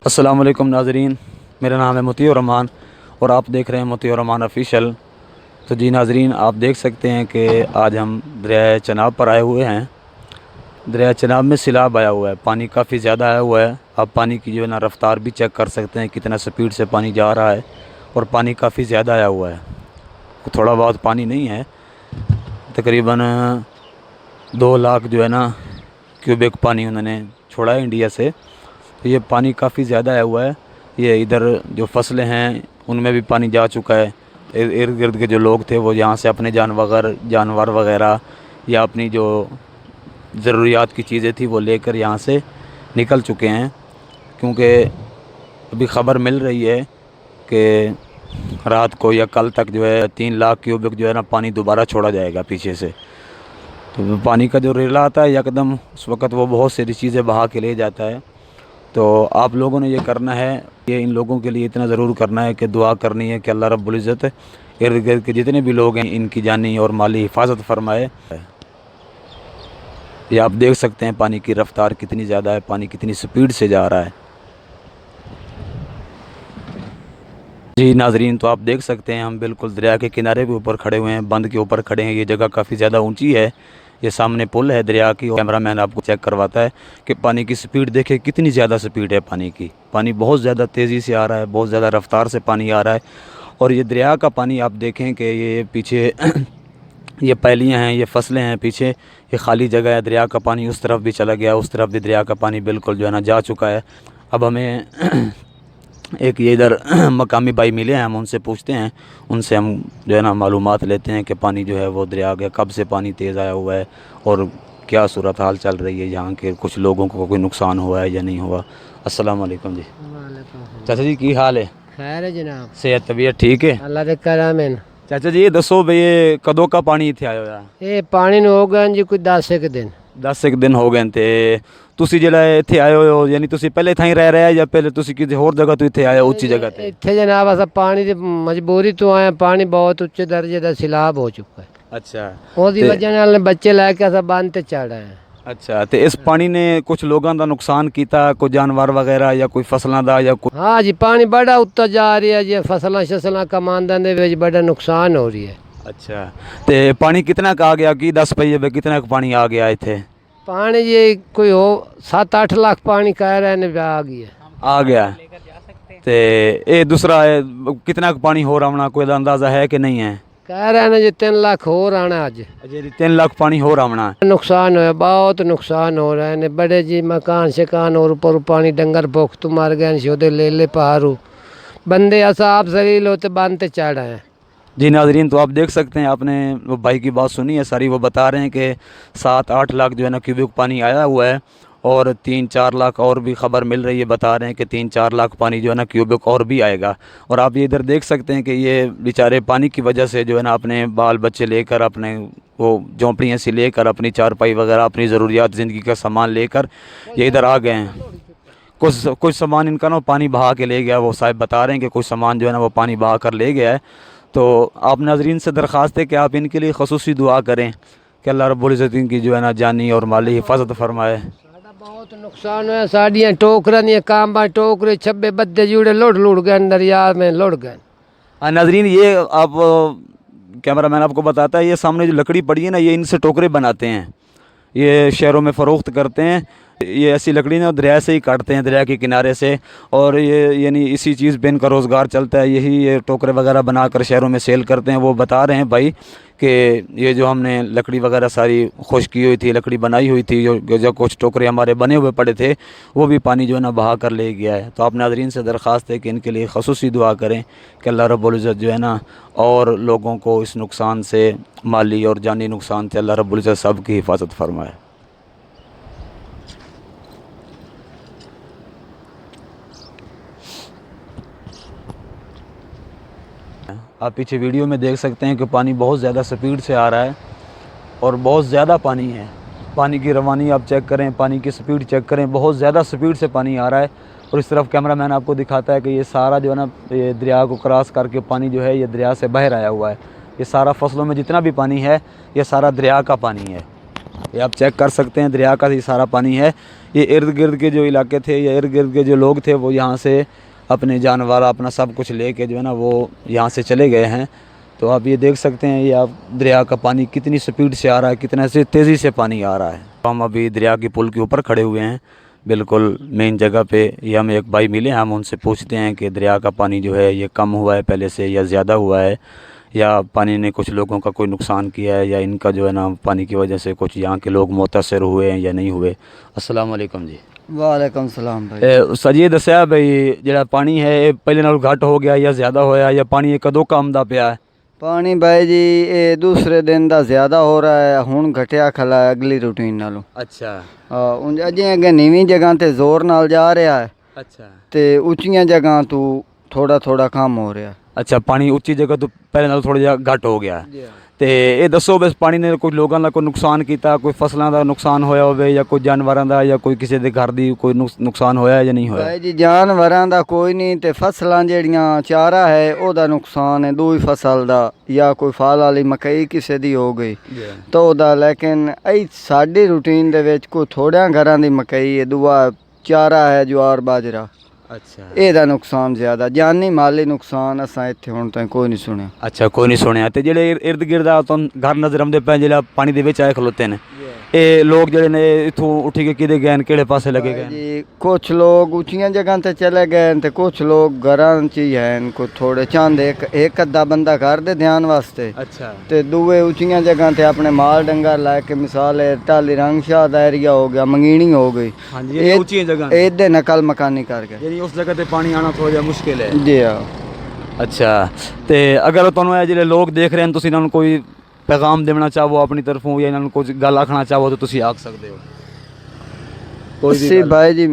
अस्सलाम वालेकुम नाज़रीन, मेरा नाम है मुतीउर रहमान और आप देख रहे हैं मुतीउर रहमान ऑफिशियल। तो जी नाज़रीन, आप देख सकते हैं कि आज हम दरिया चनाब पर आए हुए हैं। दरिया चनाब में सैलाब आया हुआ है, पानी काफ़ी ज़्यादा आया हुआ है। आप पानी की जो है ना रफ़्तार भी चेक कर सकते हैं, कितना स्पीड से पानी जा रहा है और पानी काफ़ी ज़्यादा आया हुआ है। थोड़ा बहुत पानी नहीं है, तकरीबन 2 लाख जो है ना क्यूबिक पानी उन्होंने छोड़ा है इंडिया से। तो ये पानी काफ़ी ज़्यादा आया हुआ है। ये इधर जो फसलें हैं उनमें भी पानी जा चुका है। इर्द गिर्द के जो लोग थे वो यहाँ से अपने जानवर वगैरह या अपनी जो ज़रूरियात की चीज़ें थी वो लेकर यहाँ से निकल चुके हैं, क्योंकि अभी ख़बर मिल रही है कि रात को या कल तक जो है 3 लाख क्यूबिक जो है ना पानी दोबारा छोड़ा जाएगा पीछे से। तो पानी का जो रेला आता है यकदम उस वक़्त वो बहुत सारी चीज़ें बहा के ले जाता है। तो आप लोगों ने ये करना है, ये इन लोगों के लिए इतना ज़रूर करना है कि दुआ करनी है कि अल्लाह रब्बुल इज़्ज़त इर्द गिर्द के जितने भी लोग हैं इनकी जानी और माली हिफाजत फरमाए। ये आप देख सकते हैं पानी की रफ़्तार कितनी ज़्यादा है, पानी कितनी स्पीड से जा रहा है। जी नाज़रीन, तो आप देख सकते हैं हम बिल्कुल दरिया के किनारे के ऊपर खड़े हुए हैं, बंद के ऊपर खड़े हैं। ये जगह काफ़ी ज़्यादा ऊंची है, ये सामने पुल है दरिया की। कैमरामैन आपको चेक करवाता है कि पानी की स्पीड देखें कितनी ज़्यादा स्पीड है पानी की। पानी बहुत ज़्यादा तेज़ी से आ रहा है, बहुत ज़्यादा रफ़्तार से पानी आ रहा है। और ये दरिया का पानी आप देखें कि ये पीछे ये पैलियाँ हैं, ये फसलें हैं, पीछे ये खाली जगह है। दरिया का पानी उस तरफ भी चला गया, उस तरफ भी दरिया का पानी बिल्कुल जो है ना जा चुका है। अब हमें एक ये इधर मकामी भाई मिले हैं, हम उनसे पूछते हैं, उनसे हम जो है ना मालूमात लेते हैं कि पानी जो है वो दरिया के कब से पानी तेज़ आया हुआ है और क्या सूरत हाल चल रही है, यहाँ के कुछ लोगों को कोई नुकसान हुआ है या नहीं हुआ। अस्सलाम वालेकुम जी। चाचा जी की हाल है? खैर है जनाब, सेहत तबीयत ठीक है? अल्लाह दे करम है। चाचा जी ये दसो भाई, ये कदों का पानी इतने आया हुआ? ये पानी ਨੂੰ ਹੋ ਗਏ ਜੀ ਕੋਈ 10 ਇੱਕ ਦਿਨ। 10 एक दिन हो गए थे। ਤੁਸੀਂ ਜਿਹੜਾ ਇੱਥੇ ਆਏ ਹੋ, ਯਾਨੀ ਤੁਸੀਂ ਪਹਿਲੇ ਥਾਂ ਹੀ ਰਹਿ ਰਹੇ ਜਾਂ ਪਹਿਲੇ ਤੁਸੀਂ ਕਿਸੇ ਹੋਰ ਜਗ੍ਹਾ ਤੋਂ ਇੱਥੇ ਆਏ ਹੋ ਉੱਚੀ ਜਗ੍ਹਾ ਤੇ? ਇੱਥੇ ਜਨਾਬ ਅਸਾਂ ਪਾਣੀ ਦੀ ਮਜਬੂਰੀ ਤੋਂ ਆਏ, ਪਾਣੀ ਬਹੁਤ ਉੱਚੇ ਦਰਜੇ ਦਾ ਸੈਲਾਬ ਹੋ ਚੁੱਕਾ ਹੈ। ਅੱਛਾ, ਉਹਦੀ ਵਜ੍ਹਾ ਨਾਲ ਬੱਚੇ ਲੈ ਕੇ ਅਸਾਂ ਬੰਦ ਤੇ ਚੜ ਆਏ। ਅੱਛਾ, ਤੇ ਇਸ ਪਾਣੀ ਨੇ ਕੁਝ ਲੋਕਾਂ ਦਾ ਨੁਕਸਾਨ ਕੀਤਾ, ਕੋਈ ਜਾਨਵਰ ਵਗੈਰਾ ਜਾਂ ਕੋਈ ਫਸਲਾਂ ਦਾ ਜਾਂ ਕੋਈ? ਹਾਂ ਜੀ, ਪਾਣੀ ਬੜਾ ਉੱਤੇ ਜਾ ਰਿਹਾ ਜੀ, ਫਸਲਾਂ ਕਮਾਂਦਾਂ ਦੇ ਵਿੱਚ ਬੜਾ ਨੁਕਸਾਨ ਹੋ ਰਹੀ ਹੈ। अच्छा, तो पानी कितना का आ गया कि 10 पहिए पे कितना का पानी आ गया इतने? पानी जी कोई हो 7-8 लाख पानी कह रहे हैं आ गया। आ गया। तो ये दूसरा है, कितना का पानी हो रहा कोई अंदाज़ा है कि नहीं है? कह रहे हैं जी 3 लाख हो आना अज। जी 3 लाख पानी हो रहा है। नुकसान है, बहुत नुकसान हो रहे हैं। बड़े जी मकान शिकान और ऊपर पानी डंगर भुख तो मर गए, शोधे ले ले पहाड़ू बंदे ऐसा आप जलील होते बांधते चढ़ आए। जी नाजरीन, तो आप देख सकते हैं, आपने वो भाई की बात सुनी है सारी। वो बता रहे हैं कि 7-8 लाख जो है ना क्यूबिक पानी आया हुआ है और 3-4 लाख और भी ख़बर मिल रही है, बता रहे हैं कि 3-4 लाख पानी जो है ना क्यूबिक और भी आएगा। और आप ये इधर देख सकते हैं कि ये बेचारे पानी की वजह से जो है ना अपने बाल बच्चे लेकर, अपने वो झोंपड़ियाँ से लेकर, अपनी चारपाई वगैरह, अपनी ज़रूरियात ज़िंदगी का सामान लेकर ये इधर आ गए हैं। कुछ सामान इनका ना पानी बहा के ले गया। वो साहब बता रहे हैं कि कुछ सामान जो है ना वो पानी बहा कर ले गया है। तो आप नाजरीन से दरख्वास्त है कि आप इनके लिए खसूसी दुआ करें कि अल्लाह रब्बुल इज़्ज़त इनकी जो है ना जानी और माली हिफाजत फरमाए। बहुत नुकसान है, साड़ियाँ टोकरा नहीं कांबा टोकरे छब्बे बद्दे जुड़े लुढ़ गए, दरिया में लुढ़ गए। नाजरीन, ये आप कैमरा मैन आपको बताता है, ये सामने जो लकड़ी पड़ी है ना, ये इनसे टोकरे बनाते हैं, ये शहरों में फ़रोख्त करते हैं। ये ऐसी लकड़ी ना दरिया से ही काटते हैं, दरिया के किनारे से, और ये यानी इसी चीज़ पे इनका रोज़गार चलता है। यही ये टोकरे वगैरह बनाकर शहरों में सेल करते हैं। वो बता रहे हैं भाई कि ये जो हमने लकड़ी वगैरह सारी खुश की हुई थी, लकड़ी बनाई हुई थी, जो कुछ टोकरे हमारे बने हुए पड़े थे, वो भी पानी जो है ना बहा कर ले गया है। तो आप नाज़रीन से दरख्वास्त है कि इनके लिए खसूसी दुआ करें कि अल्लाह रब्बुल इज़्ज़त जो है ना और लोगों को इस नुकसान से, माली और जानी नुकसान से, अल्लाह रब्बुल इज़्ज़त सब की हिफाजत फरमाए। आप पीछे वीडियो में देख सकते हैं कि पानी बहुत ज़्यादा स्पीड से आ रहा है और बहुत ज़्यादा पानी है। पानी की रवानी आप चेक करें, पानी की स्पीड चेक करें, बहुत ज़्यादा स्पीड से पानी आ रहा है। और इस तरफ कैमरामैन आपको दिखाता है कि ये सारा जो है ना, ये दरिया को क्रॉस करके पानी जो है ये दरिया से बह आया हुआ है। ये सारा फसलों में जितना भी पानी है ये सारा दरिया का पानी है। ये आप चेक कर सकते हैं, दरिया का ही सारा पानी है। ये इर्द गिर्द के जो इलाके थे या इर्द गिर्द के जो लोग थे वो यहाँ से अपने जानवर अपना सब कुछ लेके जो है ना वो यहाँ से चले गए हैं। तो आप ये देख सकते हैं, ये आप दरिया का पानी कितनी स्पीड से आ रहा है, कितना से तेज़ी से पानी आ रहा है। तो हम अभी दरिया की पुल के ऊपर खड़े हुए हैं, बिल्कुल मेन जगह पे। ये हम एक भाई मिले, हम उनसे पूछते हैं कि दरिया का पानी जो है ये कम हुआ है पहले से या ज़्यादा हुआ है, या पानी ने कुछ लोगों का कोई नुकसान किया है, या इनका जो है ना पानी की वजह से कुछ यहाँ के लोग मुतासर हुए हैं या नहीं हुए। अस्सलाम वालेकुम जी। वालेकुम सलाम भाई। सर ये दस्या भाई ਜਿਹੜਾ पानी है ये पहले नालों घट हो गया या ज़्यादा होया, या पानी ये कदों का आमदा पिया है? पानी भाई जी ये दूसरे दिन दा ज़्यादा हो रहा है, हुण घटिया खला है अगली रूटीन नालों। अच्छा उंज अजें अगे नीवीं जगह ते जोर नाल जा रहा है अच्छा ते उच्चियां जगह तो थोड़ा थोड़ा कम हो रहा है। अच्छा, पानी उच्ची जगह तो पहले नालों थोड़ा जिहा घट हो गया है। ਤੇ ਇਹ ਦੱਸੋ ਬਸ ਪਾਣੀ ਨੇ ਕੋਈ ਲੋਕਾਂ ਦਾ ਕੋਈ ਨੁਕਸਾਨ ਕੀਤਾ, ਕੋਈ ਫਸਲਾਂ ਦਾ ਨੁਕਸਾਨ ਹੋਇਆ ਹੋਵੇ ਜਾਂ ਕੋਈ ਜਾਨਵਰਾਂ ਦਾ ਜਾਂ ਕੋਈ ਕਿਸੇ ਦੇ ਘਰ ਦੀ ਕੋਈ ਨੁਕਸਾਨ ਹੋਇਆ ਜਾਂ ਨਹੀਂ ਹੋਇਆ? भाई जी जानवरां दा कोई नहीं ते फसलां जेड़ियां चारा है ओदा नुकसान है दूई फसल दा, या कोई फल वाली मकई किसे दी हो गई तो ओदा, लेकिन ऐ साडी रूटीन दे विच कोई थोड़ियां घरां दी मकई है, दूआ चारा है ज्वार बाजरा। अच्छा ਇਹਦਾ ਨੁਕਸਾਨ ਜ਼ਿਆਦਾ, ਜਾਨੀ ਮਾਲੀ ਨੁਕਸਾਨ ਅਸਾਂ ਇੱਥੇ ਹੁਣ ਤਾਈਂ ਕੋਈ ਨਹੀਂ ਸੁਣਿਆ। ਅੱਛਾ ਕੋਈ ਨਹੀਂ ਸੁਣਿਆ। ਤੇ ਜਿਹੜੇ ਇਰਦ ਗਿਰਦ ਆ ਤੁਹਾਨੂੰ ਘਰ ਨਜ਼ਰ ਆਉਂਦੇ ਪਏ ਜਿਹੜਾ ਪਾਣੀ ਦੇ ਵਿੱਚ ਆਏ ਖਲੋਤੇ ਨੇ, ਇਹ ਲੋਕ ਜਿਹੜੇ ਨੇ ਇੱਥੋਂ ਉੱਠ ਕੇ ਕਿਹਦੇ ਗਏ ਨੇ, ਕਿਹੜੇ ਪਾਸੇ ਲੱਗੇ ਗਏ ਨੇ? ਜੀ ਕੁਛ ਲੋਕ ਉੱਚੀਆਂ ਜਗ੍ਹਾ ਤੇ ਚਲੇ ਗਏ ਨੇ ਤੇ ਕੁਛ ਲੋਕ ਘਰਾਂ 'ਚ ਹੀ ਹਨ, ਕੋਈ ਥੋੜੇ ਚਾਹੁੰਦੇ ਇੱਕ ਅੱਧਾ ਬੰਦਾ ਘਰ ਦੇ ਧਿਆਨ ਵਾਸਤੇ, ਅੱਛਾ ਤੇ ਦੂਏ ਉੱਚੀਆਂ ਜਗ੍ਹਾ ਤੇ ਆਪਣੇ ਮਾਲ ਡੰਗਰ ਲੈ ਕੇ, ਮਿਸਾਲ ਹੈ ਢਾਲੀ ਰੰਗਸ਼ਾਹ ਦਾ ਏਰੀਆ ਹੋ ਗਿਆ, ਮੰਗੀਣੀ ਹੋ ਗਈ, ਹਾਂਜੀ ਇਹ ਉੱਚੀਆਂ ਜਗ੍ਹਾ ਨੇ, ਇਹਦੇ ਨਕਲ ਮਕਾਨੀ ਕਰ ਗਏ ਯਾਨੀ ਉਸ ਜਗ੍ਹਾ ਤੇ ਪਾਣੀ ਆਣਾ ਥੋੜਾ ਜਿਹਾ ਮੁਸ਼ਕਿਲ ਹੈ। ਜੀ ਹਾਂ। ਅੱਛਾ ਤੇ ਅਗਰ ਤੁਹਾਨੂੰ ਇਹ ਜਿਹੜੇ ਲੋਕ ਦੇਖ ਰਹੇ ਨੇ, ਤੁਸੀਂ ਇਹਨਾਂ ਨੂੰ ਕੋਈ ਪੈਗਾਮ ਦੇਣਾ ਚਾਹੋ ਆਪਣੀ ਤਰਫੋਂ, ਜਾਂ ਇਹਨਾਂ ਨੂੰ ਕੁਝ ਗੱਲ ਆਖਣਾ ਚਾਹੋ ਤਾਂ ਤੁਸੀਂ ਆਖ ਸਕਦੇ ਹੋ? ਕੋਈ ਵੀ ਅਸੀਂ ਗੱਲ? ਭਾਈ ਜੀ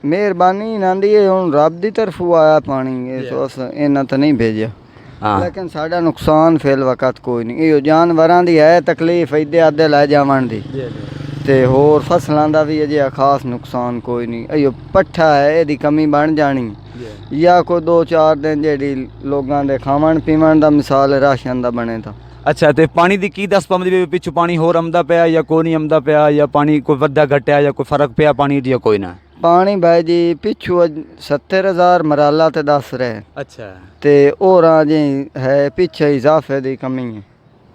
ਮਿਹਰਬਾਨੀ ਇਹਨਾਂ ਦੀ, ਇਹ ਹੁਣ ਰੱਬ ਦੀ ਤਰਫੋਂ ਆਇਆ ਪਾਣੀ, ਇਹ ਸੋ ਅਸ ਇਹਨਾਂ ਤਾਂ ਨਹੀਂ ਭੇਜਿਆ, ਹਾਂ लेकिन साडा नुकसान फिल वक़्त कोई नहीं। यो जानवरां दी है तकलीफ इधे अद्धे लै जावन दी, ते होर फसलां दा भी अजे खास नुकसान कोई नहीं। यो पट्ठा है इहदी कमी बन जानी, या कोई 2-4 दिन जेह्ड़ी लोगां दे खावन पीवन दा मिसाल राशन दा बने दा। ਅੱਛਾ ਤੇ ਪਾਣੀ ਦੀ ਕੀ ਦੱਸ ਪਾਉਂਦੇ ਵੀ ਪਿੱਛੋਂ ਪਾਣੀ ਹੋਰ ਆਉਂਦਾ ਪਿਆ ਜਾਂ ਕੋਈ ਨਹੀਂ ਆਉਂਦਾ ਪਿਆ, ਜਾਂ ਪਾਣੀ ਕੋਈ ਵੱਧਾ ਘਟਿਆ ਜਾਂ ਕੋਈ ਫਰਕ ਪਿਆ ਪਾਣੀ ਦੀ, ਜਾਂ ਕੋਈ ਨਾ? पानी भाई जी पिछू 70,000 मराला ते दस रहे, अच्छा ते होर जी है पीछे इजाफे दी कमी है,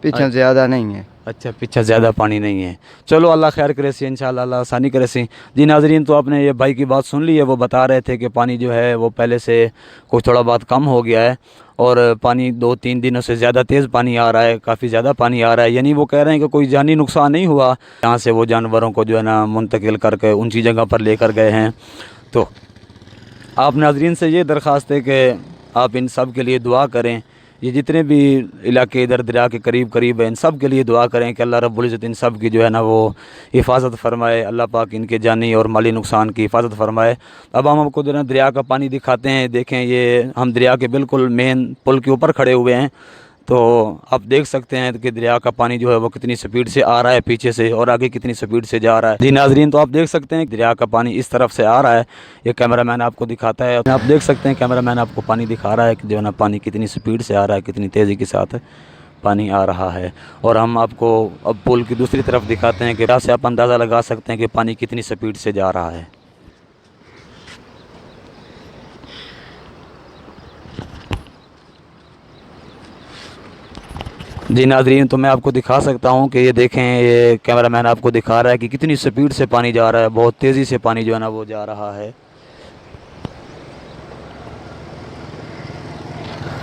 पीछे ज़्यादा नहीं है। अच्छा पीछे ज़्यादा पानी नहीं है। चलो अल्लाह खैर करे सी, इंशाल्लाह अल्लाह आसानी करे सी। जी नाजरीन, तो आपने ये भाई की बात सुन ली है, वो बता रहे थे कि पानी जो है वो पहले से कुछ थोड़ा बहुत कम हो गया है, और पानी 2-3 दिनों से ज़्यादा तेज़ पानी आ रहा है, काफ़ी ज़्यादा पानी आ रहा है। यानी वो कह रहे हैं कि कोई जानी नुकसान नहीं हुआ, यहाँ से वो जानवरों को जो है ना मुंतकिल करके ऊंची जगह पर लेकर गए हैं। तो आप नाजरीन से ये दरख्वास्त है कि आप इन सब के लिए दुआ करें, ये जितने भी इलाके इधर दरिया के करीब करीब हैं इन सब के लिए दुआ करें कि अल्लाह रब्बुल इज़्ज़त इन सब की जो है ना वो हिफाजत फरमाए, अल्लाह पाक इनके जानी और माली नुकसान की हिफाजत फरमाए। अब हम आपको जो है ना दरिया का पानी दिखाते हैं। देखें, ये हम दरिया के बिल्कुल मेन पुल के ऊपर खड़े हुए हैं, तो आप देख सकते हैं कि दरिया का पानी जो है वो कितनी स्पीड से आ रहा है पीछे से, और आगे कितनी स्पीड से जा रहा है। जी नाजरीन, तो आप देख सकते हैं दरिया का पानी इस तरफ से आ रहा है, ये कैमरामैन आपको दिखाता है। आप देख सकते हैं कैमरामैन आपको पानी दिखा रहा है कि जो है ना पानी कितनी स्पीड से आ रहा है, कितनी तेज़ी के साथ पानी आ रहा है। और हम आपको अब पुल की दूसरी तरफ दिखाते हैं कि यहाँ से आप अंदाज़ा लगा सकते हैं कि पानी कितनी स्पीड से जा रहा है। जी नाजरीन, तो मैं आपको दिखा सकता हूँ कि ये देखें, ये कैमरामैन आपको दिखा रहा है कि कितनी स्पीड से पानी जा रहा है, बहुत तेज़ी से पानी जो है ना वो जा रहा है।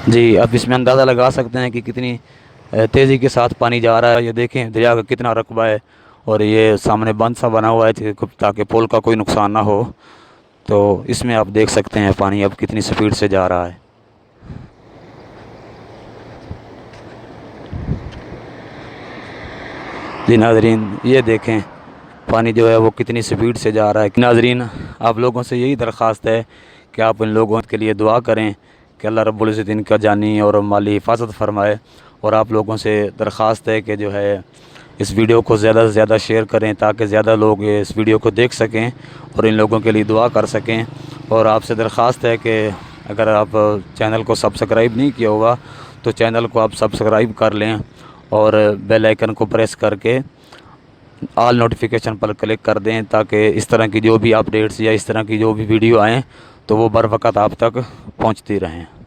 जी आप इसमें अंदाज़ा लगा सकते हैं कि कितनी तेज़ी के साथ पानी जा रहा है। ये देखें दरिया का कितना रकबा है, और ये सामने बंद सा बना हुआ है ताकि पुल का कोई नुकसान ना हो। तो इसमें आप देख सकते हैं पानी अब कितनी स्पीड से जा रहा है। जी नाजरीन, ये देखें पानी जो है वो कितनी स्पीड से जा रहा है। नाजरीन, आप लोगों से यही दरख्वास्त है कि आप इन लोगों के लिए दुआ करें कि अल्लाह रब्बुल इज़्ज़त इनका जानी और माली हिफाजत फरमाए। और आप लोगों से दरख्वास्त है कि जो है इस वीडियो को ज़्यादा से ज़्यादा शेयर करें ताकि ज़्यादा लोग इस वीडियो को देख सकें और इन लोगों के लिए दुआ कर सकें। और आपसे दरख्वास्त है कि अगर आप चैनल को सब्सक्राइब नहीं किया होगा तो चैनल को आप सब्सक्राइब कर लें और बेल आइकन को प्रेस करके ऑल नोटिफिकेशन पर क्लिक कर दें ताकि इस तरह की जो भी अपडेट्स या इस तरह की जो भी वीडियो आएँ तो वो बर वक्त आप तक पहुंचती रहें।